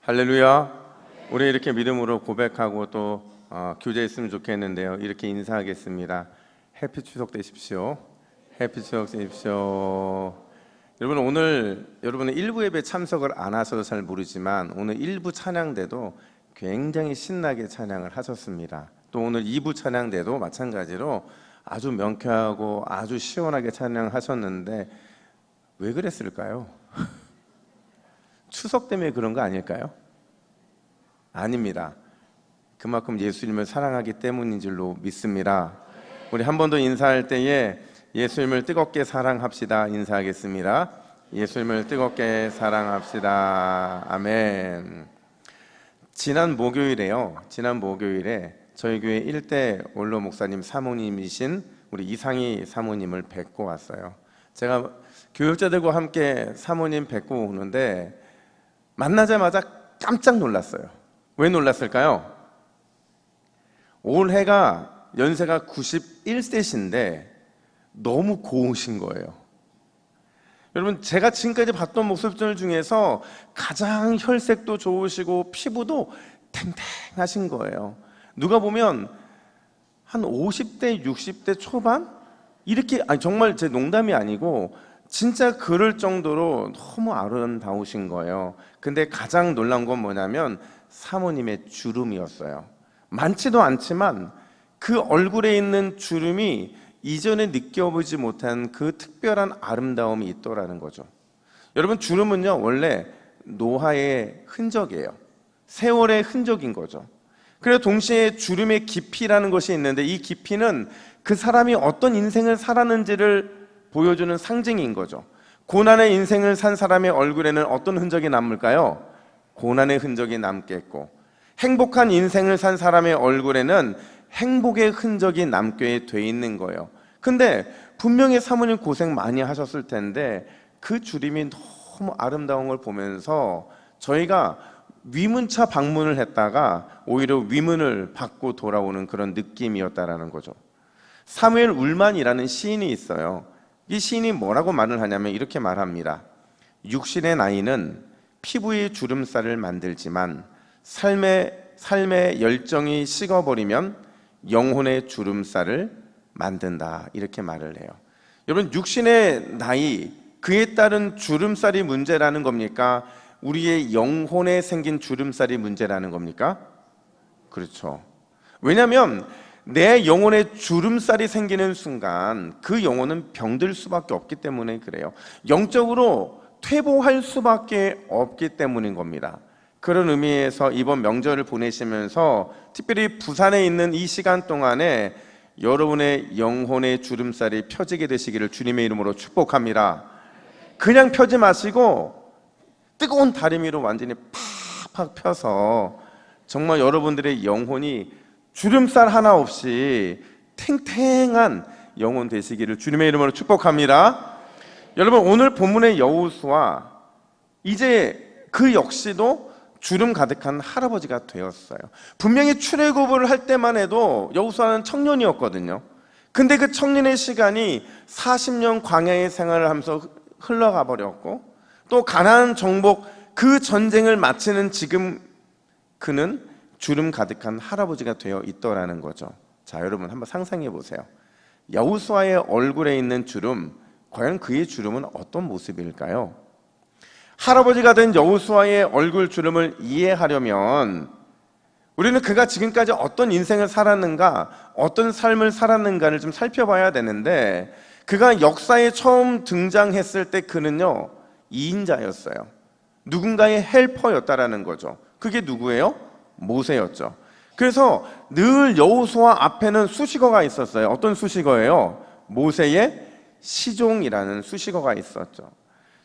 할렐루야. 우리 이렇게 믿음으로 고백하고 또 교제했으면 좋겠는데요. 이렇게 인사하겠습니다. 해피 추석 되십시오. 해피 추석 되십시오. 여러분, 오늘 여러분은 일부 예배 참석을 안 하셔서 잘 모르지만 오늘 일부 찬양 때도 굉장히 신나게 찬양을 하셨습니다. 또 오늘 2부 찬양 때도 마찬가지로 아주 명쾌하고 아주 시원하게 찬양하셨는데 왜 그랬을까요? 추석 때문에 그런 거 아닐까요? 아닙니다. 그만큼 예수님을 사랑하기 때문인 줄로 믿습니다. 우리 한 번 더 인사할 때에 예수님을 뜨겁게 사랑합시다 인사하겠습니다. 예수님을 뜨겁게 사랑합시다. 아멘. 지난 목요일에 저희 교회 1대 원로 목사님 사모님이신 우리 이상희 사모님을 뵙고 왔어요. 제가 교육자들과 함께 사모님 뵙고 오는데 만나자마자 깜짝 놀랐어요. 왜 놀랐을까요? 올해가 연세가 91세신데 너무 고우신 거예요. 여러분, 제가 지금까지 봤던 모습들 중에서 가장 혈색도 좋으시고 피부도 탱탱하신 거예요. 누가 보면 한 50대, 60대 초반? 이렇게, 정말 제 농담이 아니고 진짜 그럴 정도로 너무 아름다우신 거예요. 근데 가장 놀란 건 뭐냐면 사모님의 주름이었어요. 많지도 않지만 그 얼굴에 있는 주름이 이전에 느껴보지 못한 그 특별한 아름다움이 있더라는 거죠. 여러분, 주름은요 원래 노화의 흔적이에요. 세월의 흔적인 거죠. 그래서 동시에 주름의 깊이라는 것이 있는데 이 깊이는 그 사람이 어떤 인생을 살았는지를 보여주는 상징인 거죠. 고난의 인생을 산 사람의 얼굴에는 어떤 흔적이 남을까요? 고난의 흔적이 남겠고, 행복한 인생을 산 사람의 얼굴에는 행복의 흔적이 남게 돼 있는 거예요. 근데 분명히 사모님 고생 많이 하셨을 텐데 그 주름이 너무 아름다운 걸 보면서 저희가 위문차 방문을 했다가 오히려 위문을 받고 돌아오는 그런 느낌이었다라는 거죠. 사무엘 울만이라는 시인이 있어요. 이 시인이 뭐라고 말을 하냐면 이렇게 말합니다. 육신의 나이는 피부의 주름살을 만들지만 삶의 열정이 식어버리면 영혼의 주름살을 만든다. 이렇게 말을 해요. 여러분, 육신의 나이, 그에 따른 주름살이 문제라는 겁니까? 우리의 영혼에 생긴 주름살이 문제라는 겁니까? 그렇죠. 왜냐하면 내 영혼에 주름살이 생기는 순간 그 영혼은 병들 수밖에 없기 때문에 그래요. 영적으로 퇴보할 수밖에 없기 때문인 겁니다. 그런 의미에서 이번 명절을 보내시면서 특별히 부산에 있는 이 시간 동안에 여러분의 영혼의 주름살이 펴지게 되시기를 주님의 이름으로 축복합니다. 그냥 펴지 마시고 뜨거운 다리 위로 완전히 팍팍 펴서 정말 여러분들의 영혼이 주름살 하나 없이 탱탱한 영혼 되시기를 주님의 이름으로 축복합니다. 여러분, 오늘 본문의 여호수아, 이제 그 역시도 주름 가득한 할아버지가 되었어요. 분명히 출애굽을 할 때만 해도 여호수아는 청년이었거든요. 근데 그 청년의 시간이 40년 광야의 생활을 하면서 흘러가 버렸고, 또 가나안 정복 그 전쟁을 마치는 지금 그는 주름 가득한 할아버지가 되어 있더라는 거죠. 자, 여러분 한번 상상해 보세요. 여호수아의 얼굴에 있는 주름, 과연 그의 주름은 어떤 모습일까요? 할아버지가 된 여호수아의 얼굴 주름을 이해하려면 우리는 그가 지금까지 어떤 인생을 살았는가, 어떤 삶을 살았는가를 좀 살펴봐야 되는데, 그가 역사에 처음 등장했을 때 그는요 2인자였어요. 누군가의 헬퍼였다라는 거죠. 그게 누구예요? 모세였죠. 그래서 늘 여호수아 앞에는 수식어가 있었어요. 어떤 수식어예요? 모세의 시종이라는 수식어가 있었죠.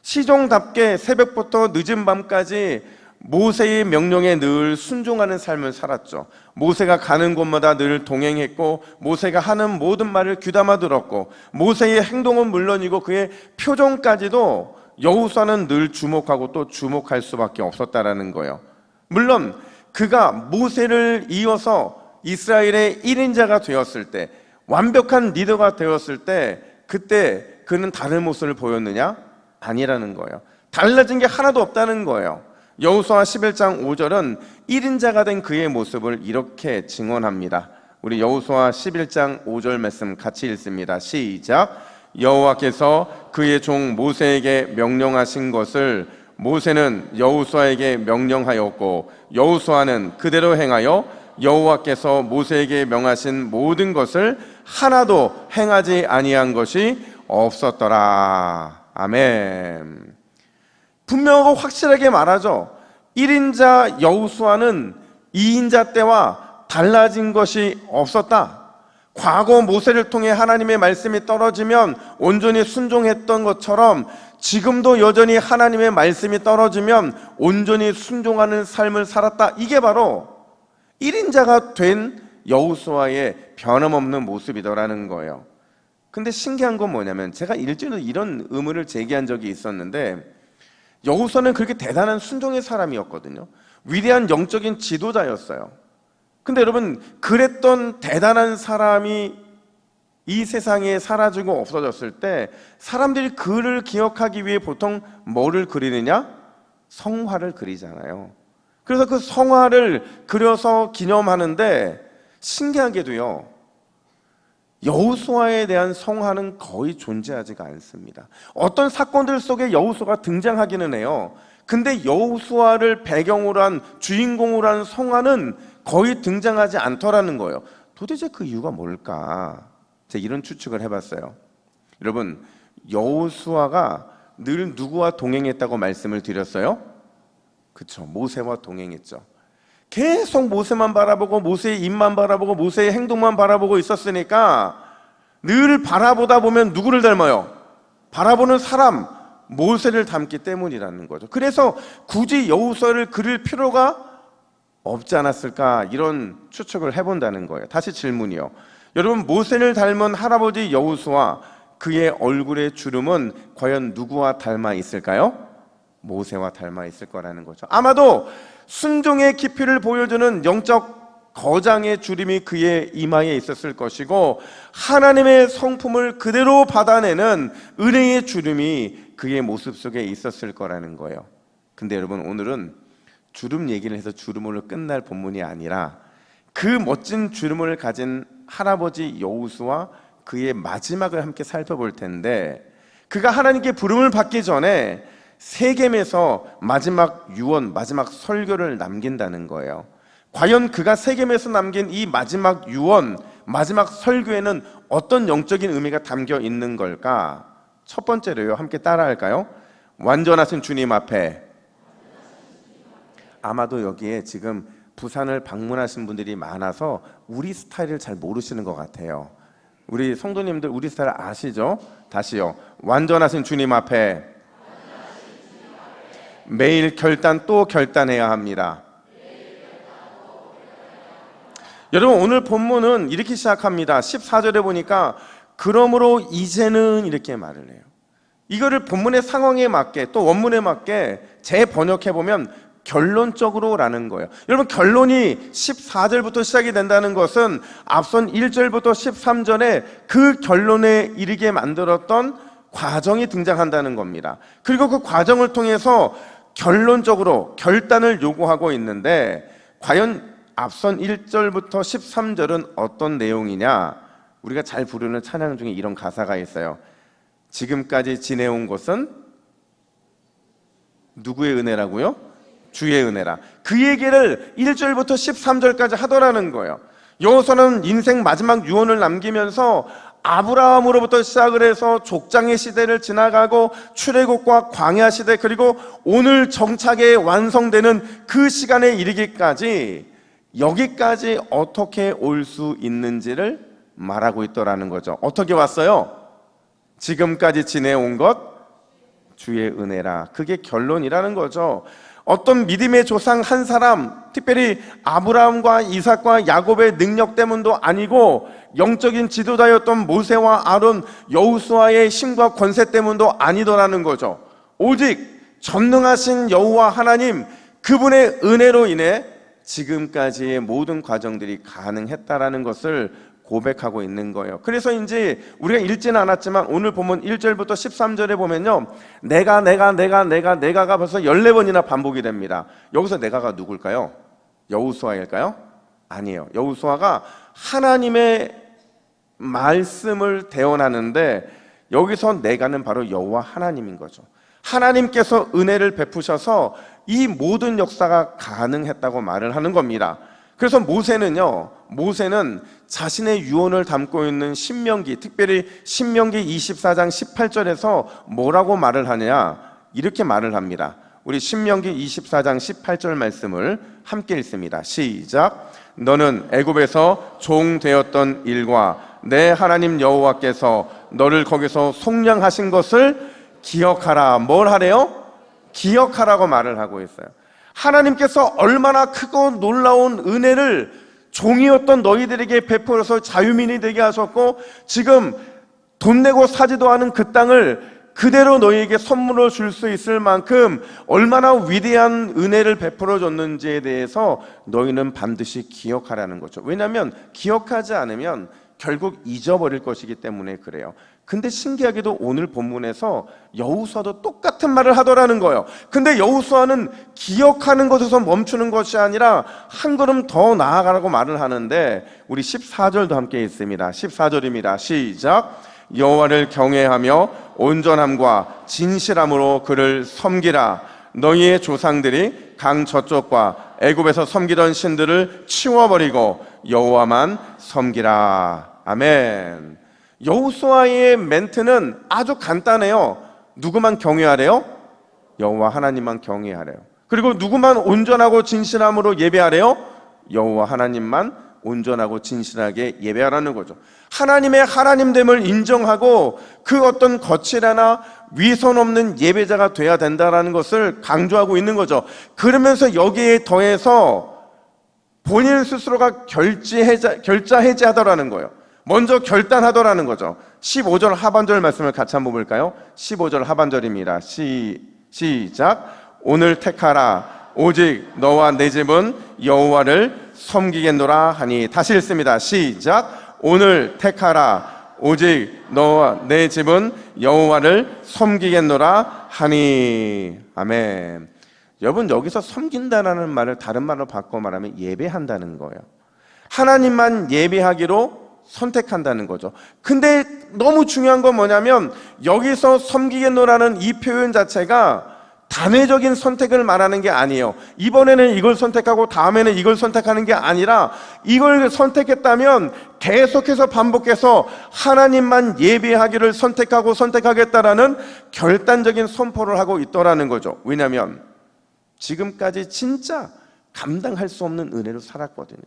시종답게 새벽부터 늦은 밤까지 모세의 명령에 늘 순종하는 삶을 살았죠. 모세가 가는 곳마다 늘 동행했고, 모세가 하는 모든 말을 귀담아 들었고, 모세의 행동은 물론이고 그의 표정까지도 여호수아는 늘 주목하고 또 주목할 수밖에 없었다라는 거예요. 물론 그가 모세를 이어서 이스라엘의 1인자가 되었을 때, 완벽한 리더가 되었을 때, 그때 그는 다른 모습을 보였느냐? 아니라는 거예요. 달라진 게 하나도 없다는 거예요. 여호수아 11장 5절은 1인자가 된 그의 모습을 이렇게 증언합니다. 우리 여호수아 11장 5절 말씀 같이 읽습니다. 시작. 여호와께서 그의 종 모세에게 명령하신 것을 모세는 여호수아에게 명령하였고 여호수아는 그대로 행하여 여호와께서 모세에게 명하신 모든 것을 하나도 행하지 아니한 것이 없었더라. 아멘. 분명하고 확실하게 말하죠. 1인자 여호수아는 2인자 때와 달라진 것이 없었다. 과거 모세를 통해 하나님의 말씀이 떨어지면 온전히 순종했던 것처럼 지금도 여전히 하나님의 말씀이 떨어지면 온전히 순종하는 삶을 살았다. 이게 바로 1인자가 된 여호수아의 변함없는 모습이더라는 거예요. 근데 신기한 건 뭐냐면 제가 일전에 이런 의문을 제기한 적이 있었는데 여호수아는 그렇게 대단한 순종의 사람이었거든요. 위대한 영적인 지도자였어요. 근데 여러분, 그랬던 대단한 사람이 이 세상에 사라지고 없어졌을 때 사람들이 그를 기억하기 위해 보통 뭐를 그리느냐? 성화를 그리잖아요. 그래서 그 성화를 그려서 기념하는데 신기하게도요, 여호수아에 대한 성화는 거의 존재하지가 않습니다. 어떤 사건들 속에 여호수아가 등장하기는 해요. 근데 여호수아를 배경으로 한, 주인공으로 한 성화는 거의 등장하지 않더라는 거예요. 도대체 그 이유가 뭘까? 제가 이런 추측을 해봤어요. 여러분, 여호수아가 늘 누구와 동행했다고 말씀을 드렸어요? 그쵸, 모세와 동행했죠. 계속 모세만 바라보고 모세의 입만 바라보고 모세의 행동만 바라보고 있었으니까 늘 바라보다 보면 누구를 닮아요? 바라보는 사람, 모세를 닮기 때문이라는 거죠. 그래서 굳이 여호수아를 그릴 필요가 없지 않았을까, 이런 추측을 해본다는 거예요. 다시 질문이요. 여러분, 모세를 닮은 할아버지 여호수아, 그의 얼굴의 주름은 과연 누구와 닮아 있을까요? 모세와 닮아 있을 거라는 거죠. 아마도 순종의 깊이를 보여주는 영적 거장의 주름이 그의 이마에 있었을 것이고 하나님의 성품을 그대로 받아내는 은혜의 주름이 그의 모습 속에 있었을 거라는 거예요. 근데 여러분, 오늘은 주름 얘기를 해서 주름으로 끝날 본문이 아니라 그 멋진 주름을 가진 할아버지 여호수아, 그의 마지막을 함께 살펴볼 텐데, 그가 하나님께 부름을 받기 전에 세겜에서 마지막 유언, 마지막 설교를 남긴다는 거예요. 과연 그가 세겜에서 남긴 이 마지막 유언, 마지막 설교에는 어떤 영적인 의미가 담겨 있는 걸까? 첫 번째로요, 함께 따라할까요? 완전하신 주님 앞에. 아마도 여기에 지금 부산을 방문하신 분들이 많아서 우리 스타일을 잘 모르시는 것 같아요. 우리 성도님들 우리 스타일 아시죠? 다시요. 완전하신 주님 앞에 매일 결단 또 결단해야 합니다. 여러분, 오늘 본문은 이렇게 시작합니다. 14절에 보니까 그러므로 이제는 이렇게 말을 해요. 이거를 본문의 상황에 맞게 또 원문에 맞게 재번역해보면 결론적으로라는 거예요. 여러분, 결론이 14절부터 시작이 된다는 것은 앞선 1절부터 13절에 그 결론에 이르게 만들었던 과정이 등장한다는 겁니다. 그리고 그 과정을 통해서 결론적으로 결단을 요구하고 있는데, 과연 앞선 1절부터 13절은 어떤 내용이냐? 우리가 잘 부르는 찬양 중에 이런 가사가 있어요. 지금까지 지내온 것은 누구의 은혜라고요? 주의 은혜라. 그 얘기를 1절부터 13절까지 하더라는 거예요. 여호수아는 인생 마지막 유언을 남기면서 아브라함으로부터 시작을 해서 족장의 시대를 지나가고 출애굽과 광야 시대, 그리고 오늘 정착에 완성되는 그 시간에 이르기까지 여기까지 어떻게 올 수 있는지를 말하고 있더라는 거죠. 어떻게 왔어요? 지금까지 지내온 것 주의 은혜라. 그게 결론이라는 거죠. 어떤 믿음의 조상 한 사람, 특별히 아브라함과 이삭과 야곱의 능력 때문도 아니고 영적인 지도자였던 모세와 아론, 여호수아의 힘과 권세 때문도 아니더라는 거죠. 오직 전능하신 여호와 하나님, 그분의 은혜로 인해 지금까지의 모든 과정들이 가능했다라는 것을 고백하고 있는 거예요. 그래서 이제 우리가 읽지는 않았지만 오늘 보면 1절부터 13절에 보면요, 내가가 벌써 14번이나 반복이 됩니다. 여기서 내가가 누굴까요? 여호수아일까요? 아니에요. 여호수아가 하나님의 말씀을 대언하는데 여기서 내가는 바로 여호와 하나님인 거죠. 하나님께서 은혜를 베푸셔서 이 모든 역사가 가능했다고 말을 하는 겁니다. 그래서 모세는 자신의 유언을 담고 있는 신명기, 특별히 신명기 24장 18절에서 뭐라고 말을 하냐, 이렇게 말을 합니다. 우리 신명기 24장 18절 말씀을 함께 읽습니다. 시작. 너는 애굽에서 종 되었던 일과 내 하나님 여호와께서 너를 거기서 속량하신 것을 기억하라. 뭘 하래요? 기억하라고 말을 하고 있어요. 하나님께서 얼마나 크고 놀라운 은혜를 종이었던 너희들에게 베풀어서 자유민이 되게 하셨고, 지금 돈 내고 사지도 않은 그 땅을 그대로 너희에게 선물로 줄 수 있을 만큼 얼마나 위대한 은혜를 베풀어 줬는지에 대해서 너희는 반드시 기억하라는 거죠. 왜냐하면 기억하지 않으면 결국 잊어버릴 것이기 때문에 그래요. 근데 신기하게도 오늘 본문에서 여호수아도 똑같은 말을 하더라는 거예요. 근데 여호수아는 기억하는 것에서 멈추는 것이 아니라 한 걸음 더 나아가라고 말을 하는데, 우리 14절도 함께 있습니다. 14절입니다. 시작. 여호와를 경외하며 온전함과 진실함으로 그를 섬기라. 너희의 조상들이 강 저쪽과 애굽에서 섬기던 신들을 치워버리고 여호와만 섬기라. 아멘. 여호수아의 멘트는 아주 간단해요. 누구만 경외하래요? 여호와 하나님만 경외하래요. 그리고 누구만 온전하고 진실함으로 예배하래요? 여호와 하나님만 온전하고 진실하게 예배하라는 거죠. 하나님의 하나님됨을 인정하고 그 어떤 거칠하나 위선 없는 예배자가 돼야 된다는 것을 강조하고 있는 거죠. 그러면서 여기에 더해서 본인 스스로가 결자해제하더라는 거예요. 먼저 결단하더라는 거죠. 15절 하반절 말씀을 같이 한번 볼까요? 15절 하반절입니다. 시작. 오늘 택하라. 오직 너와 내 집은 여호와를 섬기겠노라 하니. 다시 읽습니다. 시작. 오늘 택하라. 오직 너와 내 집은 여호와를 섬기겠노라 하니. 아멘. 여러분, 여기서 섬긴다라는 말을 다른 말로 바꿔 말하면 예배한다는 거예요. 하나님만 예배하기로 선택한다는 거죠. 근데 너무 중요한 건 뭐냐면 여기서 섬기겠노라는 이 표현 자체가 단회적인 선택을 말하는 게 아니에요. 이번에는 이걸 선택하고 다음에는 이걸 선택하는 게 아니라, 이걸 선택했다면 계속해서 반복해서 하나님만 예배하기를 선택하겠다라는 결단적인 선포를 하고 있더라는 거죠. 왜냐하면 지금까지 진짜 감당할 수 없는 은혜로 살았거든요.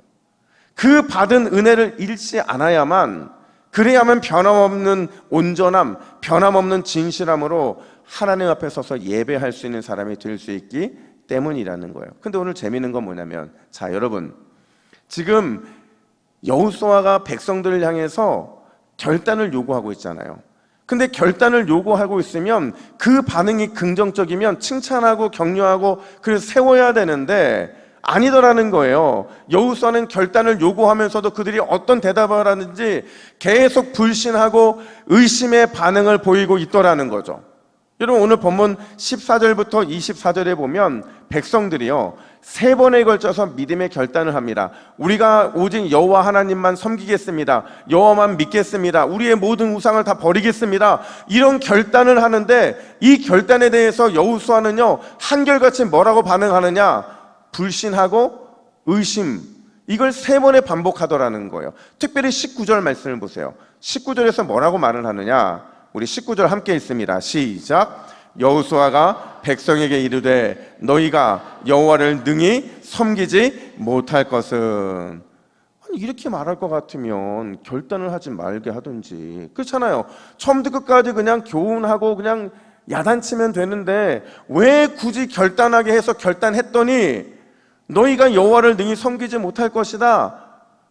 그 받은 은혜를 잃지 않아야만, 그래야만 변함없는 온전함, 변함없는 진실함으로 하나님 앞에 서서 예배할 수 있는 사람이 될 수 있기 때문이라는 거예요. 근데 오늘 재미있는 건 뭐냐면, 자 여러분, 지금 여호수아가 백성들을 향해서 결단을 요구하고 있잖아요. 근데 결단을 요구하고 있으면 그 반응이 긍정적이면 칭찬하고 격려하고 그래서 세워야 되는데 아니더라는 거예요. 여호수아는 결단을 요구하면서도 그들이 어떤 대답을 하는지 계속 불신하고 의심의 반응을 보이고 있더라는 거죠. 여러분, 오늘 본문 14절부터 24절에 보면 백성들이요 3번에 걸쳐서 믿음의 결단을 합니다. 우리가 오직 여호와 하나님만 섬기겠습니다. 여호와만 믿겠습니다. 우리의 모든 우상을 다 버리겠습니다. 이런 결단을 하는데, 이 결단에 대해서 여호수아는요 한결같이 뭐라고 반응하느냐? 불신하고 의심, 이걸 3번에 반복하더라는 거예요. 특별히 19절 말씀을 보세요. 19절에서 뭐라고 말을 하느냐? 우리 19절 함께 읽습니다. 시작. 여호수아가 백성에게 이르되 너희가 여호와를 능히 섬기지 못할 것은. 아니, 이렇게 말할 것 같으면 결단을 하지 말게 하든지, 그렇잖아요. 처음부터 끝까지 그냥 교훈하고 그냥 야단치면 되는데 왜 굳이 결단하게 해서 결단했더니 너희가 여호와를 능히 섬기지 못할 것이다,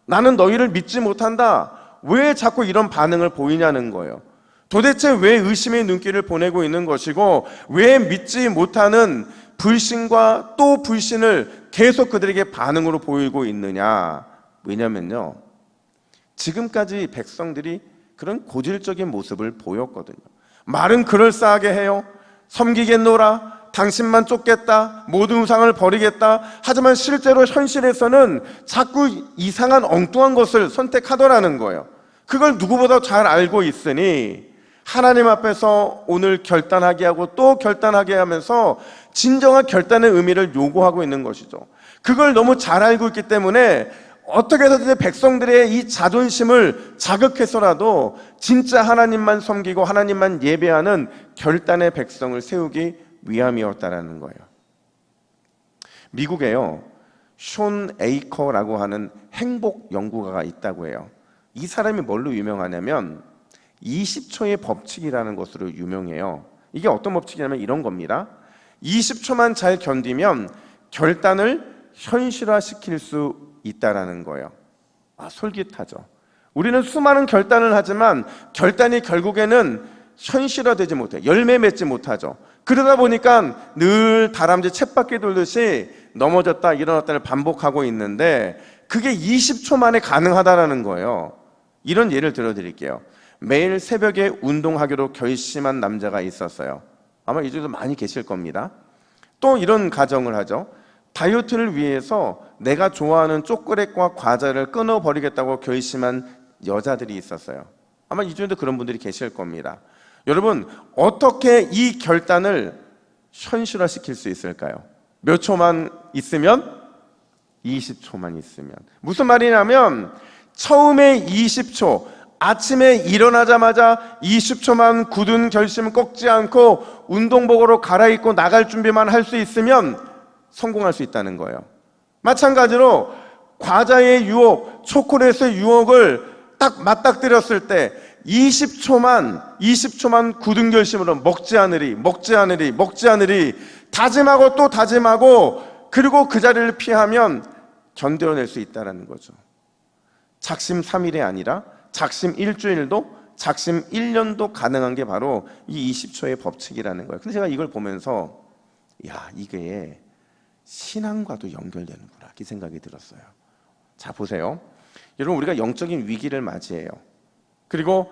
나는 너희를 믿지 못한다, 왜 자꾸 이런 반응을 보이냐는 거예요. 도대체 왜 의심의 눈길을 보내고 있는 것이고, 왜 믿지 못하는 불신과 또 불신을 계속 그들에게 반응으로 보이고 있느냐? 왜냐면요, 지금까지 백성들이 그런 고질적인 모습을 보였거든요. 말은 그럴싸하게 해요. 섬기겠노라, 당신만 쫓겠다, 모든 우상을 버리겠다. 하지만 실제로 현실에서는 자꾸 이상한 엉뚱한 것을 선택하더라는 거예요. 그걸 누구보다 잘 알고 있으니 하나님 앞에서 오늘 결단하게 하고 또 결단하게 하면서 진정한 결단의 의미를 요구하고 있는 것이죠. 그걸 너무 잘 알고 있기 때문에 어떻게 해서든 백성들의 이 자존심을 자극해서라도 진짜 하나님만 섬기고 하나님만 예배하는 결단의 백성을 세우기 위함이었다라는 거예요. 미국에요, 숀 에이커라고 하는 행복 연구가가 있다고 해요. 이 사람이 뭘로 유명하냐면 20초의 법칙이라는 것으로 유명해요. 이게 어떤 법칙이냐면 이런 겁니다. 20초만 잘 견디면 결단을 현실화시킬 수 있다라는 거예요. 솔깃하죠. 우리는 수많은 결단을 하지만 결단이 결국에는 현실화되지 못해, 열매 맺지 못하죠. 그러다 보니까 늘 다람쥐 쳇바퀴 돌듯이 넘어졌다 일어났다를 반복하고 있는데 그게 20초 만에 가능하다라는 거예요. 이런 예를 들어드릴게요. 매일 새벽에 운동하기로 결심한 남자가 있었어요. 아마 이 중에도 많이 계실 겁니다. 또 이런 가정을 하죠. 다이어트를 위해서 내가 좋아하는 초콜릿과 과자를 끊어버리겠다고 결심한 여자들이 있었어요. 아마 이 중에도 그런 분들이 계실 겁니다. 여러분, 어떻게 이 결단을 현실화시킬 수 있을까요? 몇 초만 있으면? 20초만 있으면. 무슨 말이냐면 처음에 20초, 아침에 일어나자마자 20초만 굳은 결심 꺾지 않고 운동복으로 갈아입고 나갈 준비만 할 수 있으면 성공할 수 있다는 거예요. 마찬가지로 과자의 유혹, 초콜릿의 유혹을 딱 맞닥뜨렸을 때 20초만 굳은 결심으로 먹지 않으리 다짐하고 또 다짐하고 그리고 그 자리를 피하면 견뎌낼 수 있다는 거죠. 작심 3일이 아니라 작심 일주일도 작심 1년도 가능한 게 바로 이 20초의 법칙이라는 거예요. 근데 제가 이걸 보면서 이게 신앙과도 연결되는구나 이 생각이 들었어요. 자, 보세요. 여러분, 우리가 영적인 위기를 맞이해요. 그리고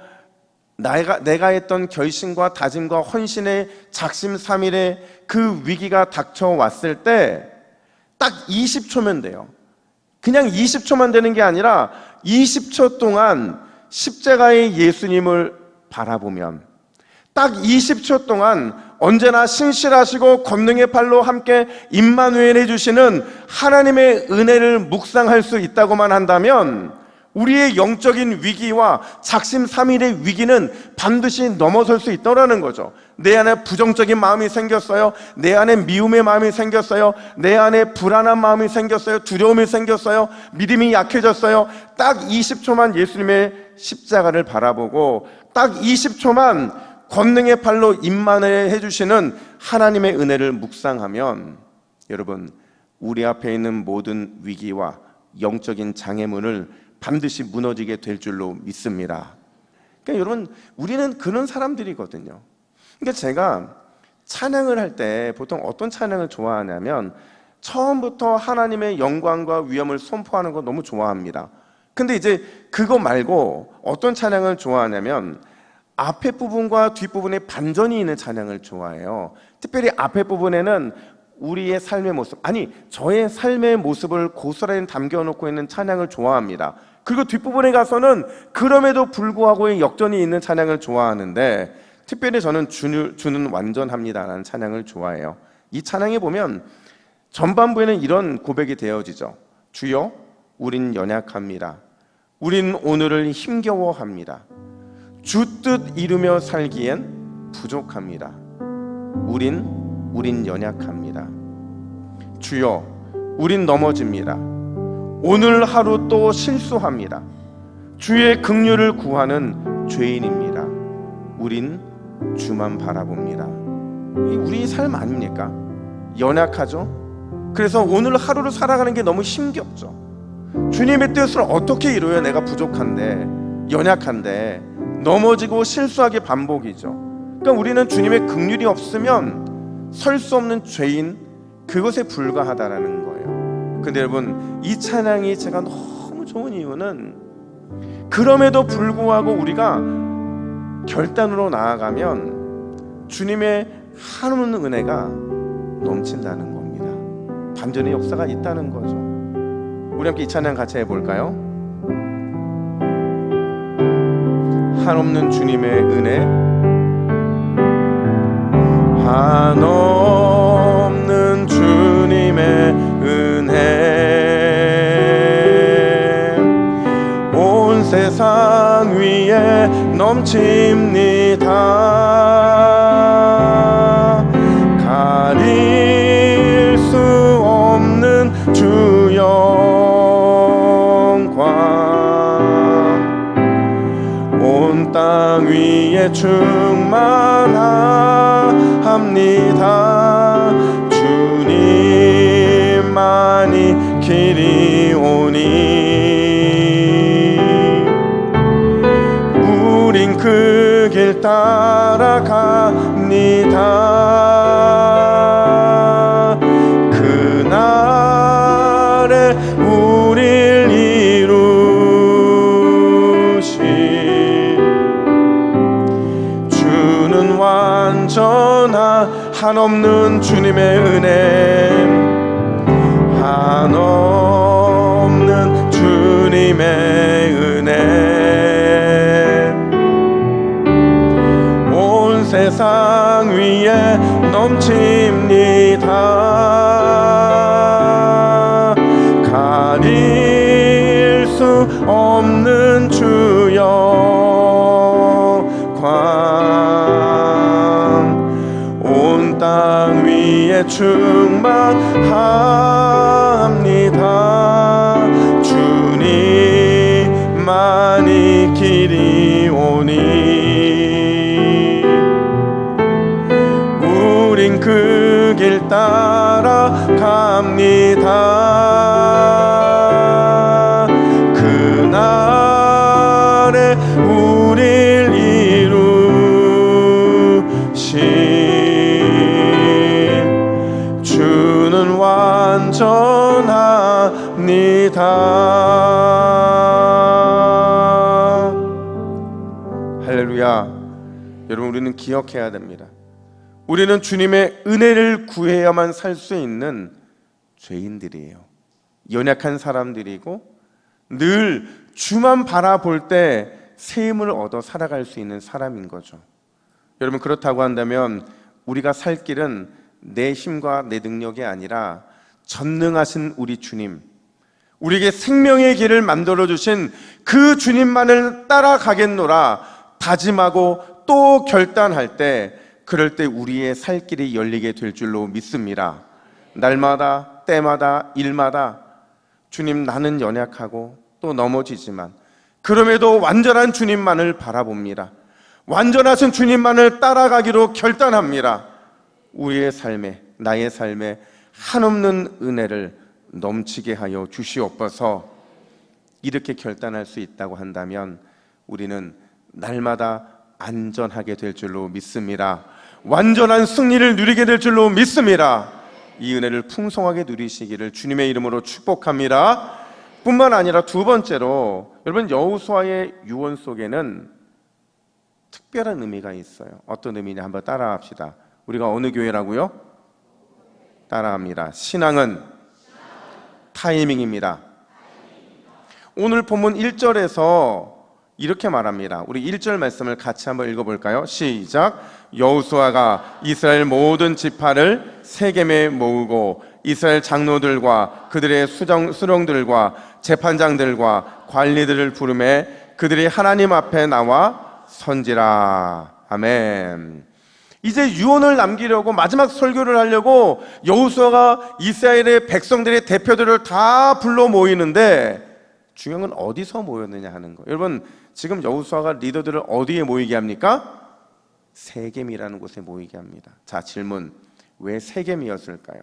내가 했던 결심과 다짐과 헌신의 작심 3일의 그 위기가 닥쳐왔을 때 딱 20초면 돼요. 그냥 20초만 되는 게 아니라 20초 동안 십자가의 예수님을 바라보면 딱 20초 동안 언제나 신실하시고 권능의 팔로 함께 임마누엘 해주시는 하나님의 은혜를 묵상할 수 있다고만 한다면 우리의 영적인 위기와 작심 3일의 위기는 반드시 넘어설 수 있다는 거죠. 내 안에 부정적인 마음이 생겼어요. 내 안에 미움의 마음이 생겼어요. 내 안에 불안한 마음이 생겼어요. 두려움이 생겼어요. 믿음이 약해졌어요. 딱 20초만 예수님의 십자가를 바라보고 딱 20초만 권능의 팔로 임마누엘 해주시는 하나님의 은혜를 묵상하면 여러분, 우리 앞에 있는 모든 위기와 영적인 장애물을 반드시 무너지게 될 줄로 믿습니다. 그러니까 여러분, 우리는 그런 사람들이거든요. 그러니까 제가 찬양을 할 때 보통 어떤 찬양을 좋아하냐면 처음부터 하나님의 영광과 위엄을 선포하는 거 너무 좋아합니다. 근데 이제 그거 말고 어떤 찬양을 좋아하냐면 앞에 부분과 뒷부분에 반전이 있는 찬양을 좋아해요. 특별히 앞에 부분에는 우리의 삶의 모습, 저의 삶의 모습을 고스란히 담겨놓고 있는 찬양을 좋아합니다. 그리고 뒷부분에 가서는 그럼에도 불구하고 역전이 있는 찬양을 좋아하는데 특별히 저는 주는 완전합니다라는 찬양을 좋아해요. 이 찬양에 보면 전반부에는 이런 고백이 되어지죠. 주여, 우린 연약합니다. 우린 오늘을 힘겨워합니다. 주 뜻 이루며 살기엔 부족합니다. 우린 연약합니다. 주여, 우린 넘어집니다. 오늘 하루 또 실수합니다. 주의 긍휼을 구하는 죄인입니다. 우린 주만 바라봅니다. 우리 삶 아닙니까? 연약하죠? 그래서 오늘 하루를 살아가는 게 너무 힘겹죠. 주님의 뜻을 어떻게 이루어야 내가 부족한데, 연약한데, 넘어지고 실수하기 반복이죠. 그러니까 우리는 주님의 긍휼이 없으면 설 수 없는 죄인, 그것에 불과하다라는 거예요. 근데 여러분, 이 찬양이 제가 너무 좋은 이유는 그럼에도 불구하고 우리가 결단으로 나아가면 주님의 한없는 은혜가 넘친다는 겁니다. 반전의 역사가 있다는 거죠. 우리 함께 이 찬양 같이 해볼까요? 한없는 주님의 은혜, 한없는 주님의 은혜 온 세상 위에 넘칩니다. 가릴 수 없는 주 영광 온 땅 위에 충만합니다. 주님만이 길이 오니 우린 그 길 따라갑니다. 그날에 우릴 이루신 주는 완전한 한없는 주님의 은혜, 한없는 주님의 은혜 온 세상 위에 넘칩니다. 가릴 수 없는 주 영광 온 땅 위에 충만합니다. 주님만이 길이 오니 우린 그 길 따라갑니다. 그날에 우릴 이루신 주는 완전합니다. 할렐루야. 여러분, 우리는 기억해야 됩니다. 우리는 주님의 은혜를 구해야만 살 수 있는 죄인들이에요. 연약한 사람들이고 늘 주만 바라볼 때 새 힘을 얻어 살아갈 수 있는 사람인 거죠. 여러분, 그렇다고 한다면 우리가 살 길은 내 힘과 내 능력이 아니라 전능하신 우리 주님, 우리에게 생명의 길을 만들어주신 그 주님만을 따라가겠노라 다짐하고 또 결단할 때, 그럴 때 우리의 살 길이 열리게 될 줄로 믿습니다. 날마다, 때마다, 일마다 주님, 나는 연약하고 또 넘어지지만 그럼에도 완전한 주님만을 바라봅니다. 완전하신 주님만을 따라가기로 결단합니다. 우리의 삶에, 나의 삶에 한없는 은혜를 넘치게 하여 주시옵소서. 이렇게 결단할 수 있다고 한다면 우리는 날마다 안전하게 될 줄로 믿습니다. 완전한 승리를 누리게 될 줄로 믿습니다. 이 은혜를 풍성하게 누리시기를 주님의 이름으로 축복합니다. 뿐만 아니라 두 번째로, 여러분, 여호수아의 유언 속에는 특별한 의미가 있어요. 어떤 의미냐 한번 따라합시다. 우리가 어느 교회라고요? 따라합니다. 신앙은 타이밍입니다. 오늘 본문 1절에서 이렇게 말합니다. 우리 1절 말씀을 같이 한번 읽어볼까요? 시작. 여호수아가 이스라엘 모든 지파를 세겜에 모으고 이스라엘 장로들과 그들의 수령들과 재판장들과 관리들을 부르매 그들이 하나님 앞에 나와 선지라. 아멘. 이제 유언을 남기려고, 마지막 설교를 하려고 여호수아가 이스라엘의 백성들의 대표들을 다 불러 모이는데, 중요한 건 어디서 모였느냐 하는 거예요. 여러분, 지금 여호수아가 리더들을 어디에 모이게 합니까? 세겜이라는 곳에 모이게 합니다. 자, 질문, 왜 세겜이었을까요?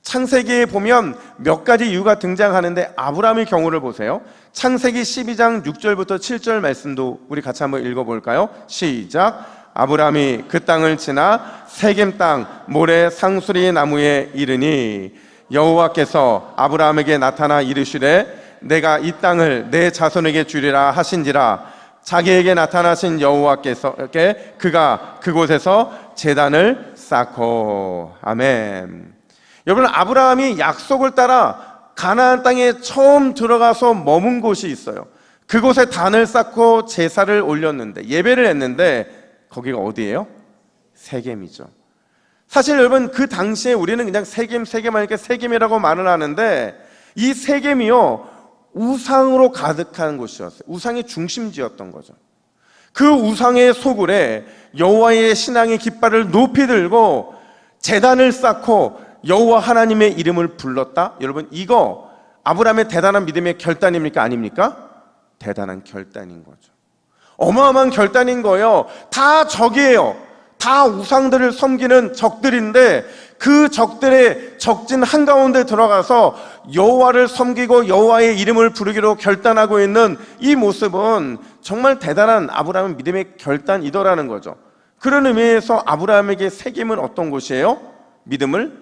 창세기에 보면 몇 가지 이유가 등장하는데 아브라함의 경우를 보세요. 창세기 12장 6절부터 7절 말씀도 우리 같이 한번 읽어볼까요? 시작. 아브라함이 그 땅을 지나 세겜 땅 모래 상수리 나무에 이르니 여호와께서 아브라함에게 나타나 이르시되 내가 이 땅을 내 자손에게 주리라 하신지라. 자기에게 나타나신 여호와께서께 그가 그곳에서 제단을 쌓고. 아멘. 여러분, 아브라함이 약속을 따라 가나안 땅에 처음 들어가서 머문 곳이 있어요. 그곳에 단을 쌓고 제사를 올렸는데, 예배를 했는데, 거기가 어디예요? 세겜이죠. 사실 여러분, 그 당시에 우리는 그냥 세겜 이렇게 세겜이라고 말을 하는데, 이 세겜이요, 우상으로 가득한 곳이었어요. 우상의 중심지였던 거죠. 그 우상의 소굴에 여호와의 신앙의 깃발을 높이 들고 제단을 쌓고 여호와 하나님의 이름을 불렀다. 여러분, 이거 아브라함의 대단한 믿음의 결단입니까? 아닙니까? 대단한 결단인 거죠. 어마어마한 결단인 거예요. 다 적이에요. 다 우상들을 섬기는 적들인데, 그 적들의 적진 한가운데 들어가서 여호와를 섬기고 여호와의 이름을 부르기로 결단하고 있는 이 모습은 정말 대단한 아브라함의 믿음의 결단이더라는 거죠. 그런 의미에서 아브라함에게 세겜은 어떤 곳이에요? 믿음을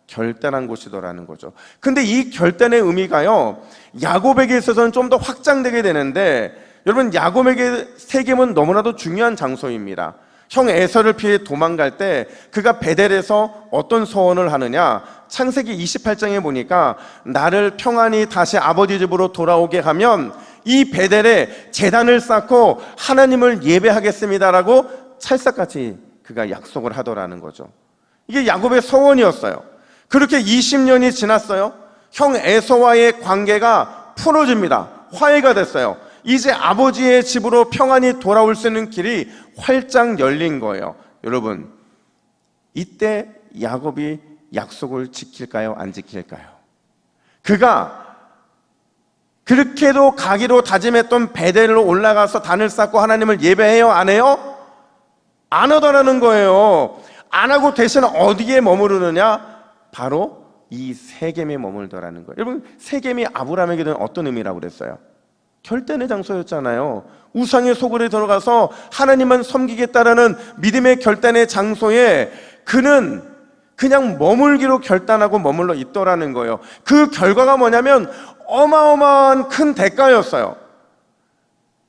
결단한 곳이더라는 거죠. 근데 이 결단의 의미가요, 야곱에게 있어서는 좀 더 확장되게 되는데, 여러분, 야곱에게 세겜은 너무나도 중요한 장소입니다. 형 에서를 피해 도망갈 때 그가 베델에서 어떤 소원을 하느냐, 창세기 28장에 보니까 나를 평안히 다시 아버지 집으로 돌아오게 하면 이 베델에 제단을 쌓고 하나님을 예배하겠습니다라고 찰싹같이 그가 약속을 하더라는 거죠. 이게 야곱의 소원이었어요. 그렇게 20년이 지났어요. 형 에서와의 관계가 풀어집니다. 화해가 됐어요. 이제 아버지의 집으로 평안히 돌아올 수 있는 길이 활짝 열린 거예요. 여러분, 이때 야곱이 약속을 지킬까요? 안 지킬까요? 그가 그렇게도 가기로 다짐했던 베델로 올라가서 단을 쌓고 하나님을 예배해요? 안 해요? 안 하더라는 거예요. 안 하고 대신 어디에 머무르느냐? 바로 이 세겜에 머물더라는 거예요. 여러분, 세겜이 아브라함에게는 어떤 의미라고 그랬어요? 결단의 장소였잖아요. 우상의 소굴에 들어가서 하나님만 섬기겠다라는 믿음의 결단의 장소에 그는 그냥 머물기로 결단하고 머물러 있더라는 거예요. 그 결과가 뭐냐면 어마어마한 큰 대가였어요.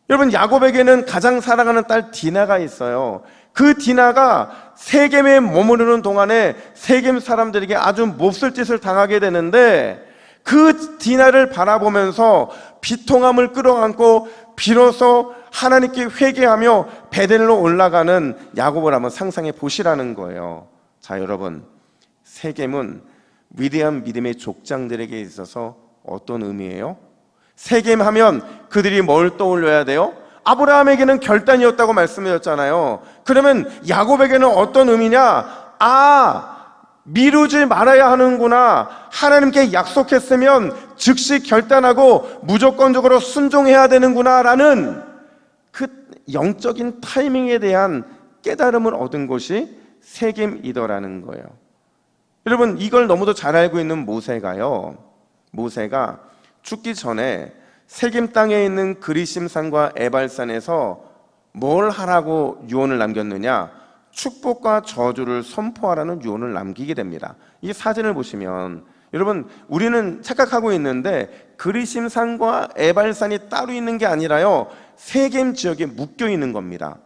여러분, 야곱에게는 가장 사랑하는 딸 디나가 있어요. 그 디나가 세겜에 머무르는 동안에 세겜 사람들에게 아주 몹쓸 짓을 당하게 되는데, 그 디나를 바라보면서 비통함을 끌어안고 비로소 하나님께 회개하며 베델로 올라가는 야곱을 한번 상상해 보시라는 거예요. 자, 여러분, 세겜은 위대한 믿음의 족장들에게 있어서 어떤 의미예요? 세겜 하면 그들이 뭘 떠올려야 돼요? 아브라함에게는 결단이었다고 말씀드렸잖아요. 그러면 야곱에게는 어떤 의미냐? 미루지 말아야 하는구나. 하나님께 약속했으면 즉시 결단하고 무조건적으로 순종해야 되는구나 라는 그 영적인 타이밍에 대한 깨달음을 얻은 곳이 세겜이더라는 거예요. 여러분, 이걸 너무도 잘 알고 있는 모세가 죽기 전에 세겜 땅에 있는 그리심산과 에발산에서 뭘 하라고 유언을 남겼느냐? 축복과 저주를 선포하라는 유언을 남기게 됩니다. 이 사진을 보시면 여러분, 우리는 착각하고 있는데 그리심산과 에발산이 따로 있는 게 아니라요, 세겜 지역에 묶여 있는 겁니다.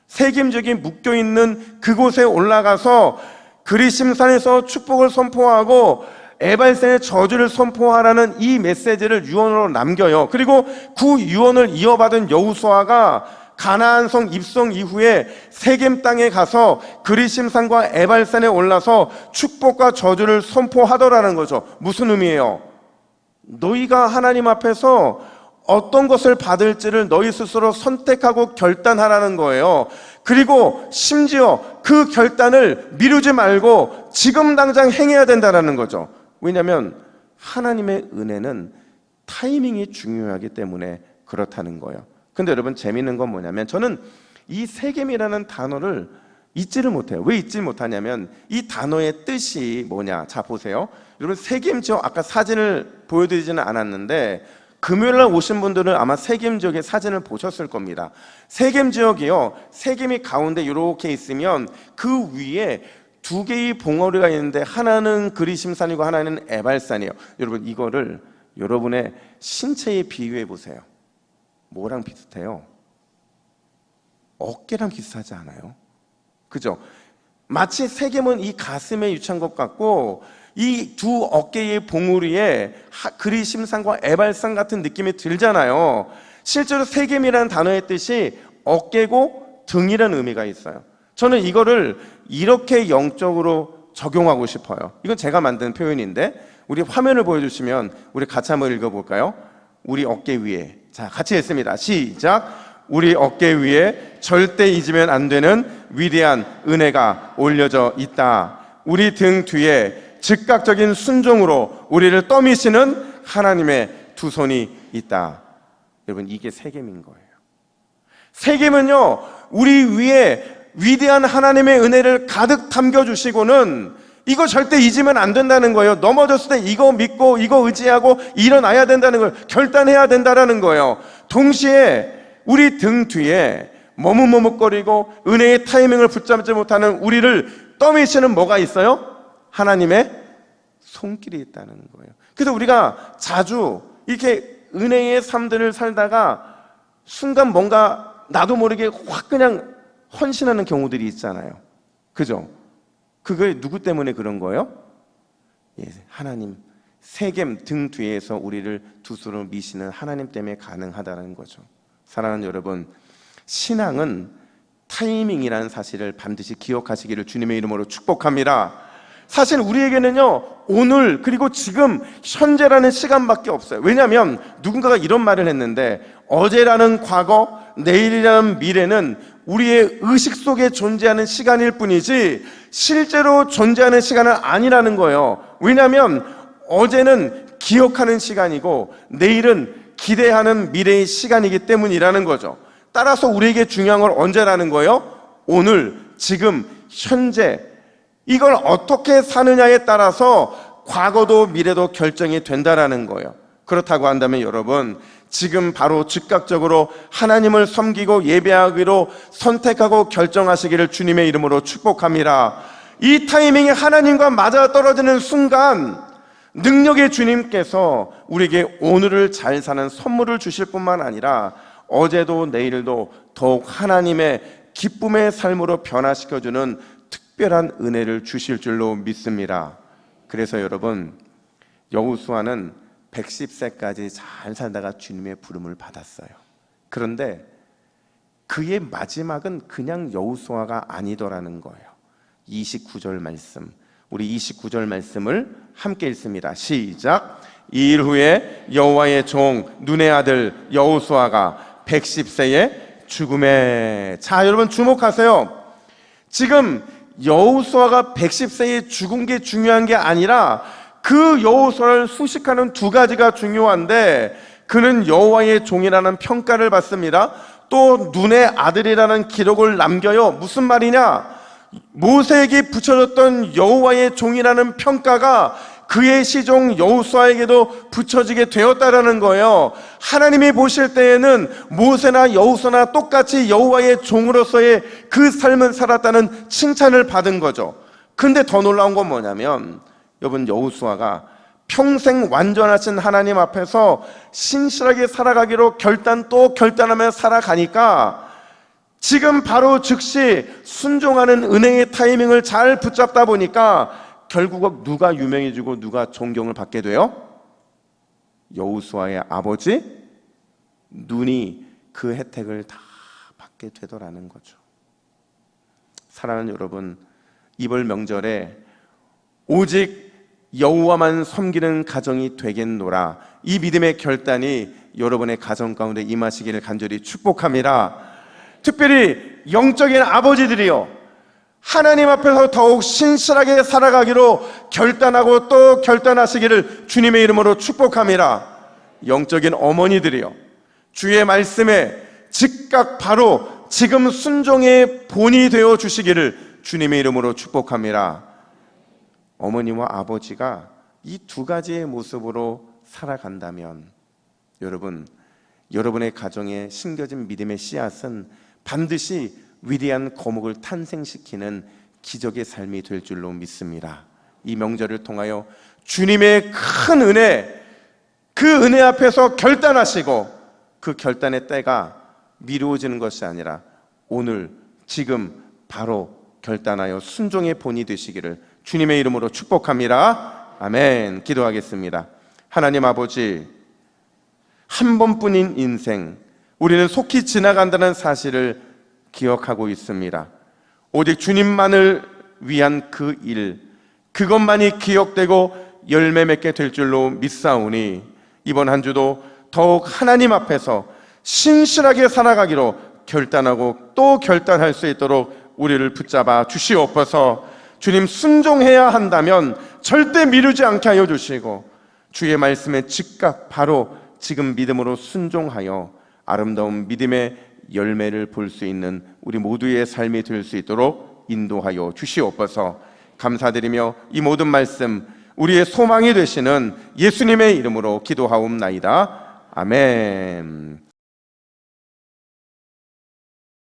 세겜 지역에 묶여 있는 그곳에 올라가서 그리심산에서 축복을 선포하고 에발산의 저주를 선포하라는 이 메시지를 유언으로 남겨요. 그리고 그 유언을 이어받은 여호수아가 가나안 성 입성 이후에 세겜 땅에 가서 그리심산과 에발산에 올라서 축복과 저주를 선포하더라는 거죠. 무슨 의미예요? 너희가 하나님 앞에서 어떤 것을 받을지를 너희 스스로 선택하고 결단하라는 거예요. 그리고 심지어 그 결단을 미루지 말고 지금 당장 행해야 된다는 거죠. 왜냐하면 하나님의 은혜는 타이밍이 중요하기 때문에 그렇다는 거예요. 근데 여러분, 재미있는 건 뭐냐면 저는 이 세겜이라는 단어를 잊지를 못해요. 왜 잊지 못하냐면 이 단어의 뜻이 뭐냐? 자, 보세요. 여러분, 세겜 지역 아까 사진을 보여드리지는 않았는데 금요일날 오신 분들은 아마 세겜 지역의 사진을 보셨을 겁니다. 세겜 지역이요, 세겜이 가운데 이렇게 있으면 그 위에 두 개의 봉우리가 있는데 하나는 그리심산이고 하나는 에발산이에요. 여러분, 이거를 여러분의 신체에 비유해 보세요. 뭐랑 비슷해요? 어깨랑 비슷하지 않아요? 그죠? 마치 세겜은 이 가슴에 위치한 것 같고 이 두 어깨의 봉우리에 그리심상과 애발상 같은 느낌이 들잖아요. 실제로 세겜이라는 단어의 뜻이 어깨고 등이라는 의미가 있어요. 저는 이거를 이렇게 영적으로 적용하고 싶어요. 이건 제가 만든 표현인데 우리 화면을 보여주시면 우리 같이 한번 읽어볼까요? 우리 어깨 위에, 자 같이 읽습니다. 시작. 우리 어깨 위에 절대 잊으면 안 되는 위대한 은혜가 올려져 있다. 우리 등 뒤에 즉각적인 순종으로 우리를 떠미시는 하나님의 두 손이 있다. 여러분, 이게 세겜인 거예요. 세겜은요, 우리 위에 위대한 하나님의 은혜를 가득 담겨주시고는 이거 절대 잊으면 안 된다는 거예요. 넘어졌을 때 이거 믿고 이거 의지하고 일어나야 된다는 걸 결단해야 된다는 거예요. 동시에 우리 등 뒤에 머뭇머뭇거리고 은혜의 타이밍을 붙잡지 못하는 우리를 떠미시는 뭐가 있어요? 하나님의 손길이 있다는 거예요. 그래서 우리가 자주 이렇게 은혜의 삶들을 살다가 순간 뭔가 나도 모르게 확 그냥 헌신하는 경우들이 있잖아요. 그죠? 그게 누구 때문에 그런 거예요? 예, 하나님, 세겜 등 뒤에서 우리를 두 손으로 미시는 하나님 때문에 가능하다는 거죠. 사랑하는 여러분, 신앙은 타이밍이라는 사실을 반드시 기억하시기를 주님의 이름으로 축복합니다. 사실 우리에게는요, 오늘 그리고 지금 현재라는 시간밖에 없어요. 왜냐하면 누군가가 이런 말을 했는데 어제라는 과거, 내일이라는 미래는 우리의 의식 속에 존재하는 시간일 뿐이지 실제로 존재하는 시간은 아니라는 거예요. 왜냐하면 어제는 기억하는 시간이고 내일은 기대하는 미래의 시간이기 때문이라는 거죠. 따라서 우리에게 중요한 건 언제라는 거예요? 오늘, 지금, 현재. 이걸 어떻게 사느냐에 따라서 과거도 미래도 결정이 된다라는 거예요. 그렇다고 한다면 여러분, 지금 바로 즉각적으로 하나님을 섬기고 예배하기로 선택하고 결정하시기를 주님의 이름으로 축복합니다. 이 타이밍이 하나님과 맞아떨어지는 순간 능력의 주님께서 우리에게 오늘을 잘 사는 선물을 주실 뿐만 아니라 어제도 내일도 더욱 하나님의 기쁨의 삶으로 변화시켜주는 특별한 은혜를 주실 줄로 믿습니다. 그래서 여러분, 여호수아는 110세까지 잘 살다가 주님의 부름을 받았어요. 그런데 그의 마지막은 그냥 여호수아가 아니더라는 거예요. 29절 말씀, 우리 29절 말씀을 함께 읽습니다. 시작. 이 일 후에 여호와의 종 눈의 아들 여호수아가 110세에 죽음에. 자, 여러분 주목하세요. 지금 여호수아가 110세에 죽은 게 중요한 게 아니라 그 여호수아를 수식하는 두 가지가 중요한데, 그는 여호와의 종이라는 평가를 받습니다. 또 눈의 아들이라는 기록을 남겨요. 무슨 말이냐? 모세에게 붙여졌던 여호와의 종이라는 평가가 그의 시종 여호수아에게도 붙여지게 되었다라는 거예요. 하나님이 보실 때에는 모세나 여호수아나 똑같이 여호와의 종으로서의 그 삶을 살았다는 칭찬을 받은 거죠. 근데 더 놀라운 건 뭐냐면, 여러분, 여호수아가 평생 완전하신 하나님 앞에서 신실하게 살아가기로 결단하며 살아가니까 지금 바로 즉시 순종하는 은혜의 타이밍을 잘 붙잡다 보니까 결국 누가 유명해지고 누가 존경을 받게 돼요? 여호수아의 아버지 눈이 그 혜택을 다 받게 되더라는 거죠. 사랑하는 여러분, 이번 명절에 오직 여호와만 섬기는 가정이 되겠노라, 이 믿음의 결단이 여러분의 가정 가운데 임하시기를 간절히 축복합니다. 특별히 영적인 아버지들이요, 하나님 앞에서 더욱 신실하게 살아가기로 결단하고 또 결단하시기를 주님의 이름으로 축복합니다. 영적인 어머니들이요, 주의 말씀에 즉각 바로 지금 순종의 본이 되어 주시기를 주님의 이름으로 축복합니다. 어머니와 아버지가 이 두 가지의 모습으로 살아간다면 여러분, 여러분의 가정에 심겨진 믿음의 씨앗은 반드시 위대한 거목을 탄생시키는 기적의 삶이 될 줄로 믿습니다. 이 명절을 통하여 주님의 큰 은혜, 그 은혜 앞에서 결단하시고 그 결단의 때가 미루어지는 것이 아니라 오늘 지금 바로 결단하여 순종의 본이 되시기를 주님의 이름으로 축복합니다. 아멘. 기도하겠습니다. 하나님 아버지, 한 번뿐인 인생, 우리는 속히 지나간다는 사실을 기억하고 있습니다. 오직 주님만을 위한 그 일, 그것만이 기억되고 열매 맺게 될 줄로 믿사오니 이번 한 주도 더욱 하나님 앞에서 신실하게 살아가기로 결단하고 또 결단할 수 있도록 우리를 붙잡아 주시옵소서. 주님, 순종해야 한다면 절대 미루지 않게 하여 주시고 주의 말씀에 즉각 바로 지금 믿음으로 순종하여 아름다운 믿음의 열매를 볼 수 있는 우리 모두의 삶이 될 수 있도록 인도하여 주시옵소서. 감사드리며 이 모든 말씀 우리의 소망이 되시는 예수님의 이름으로 기도하옵나이다. 아멘.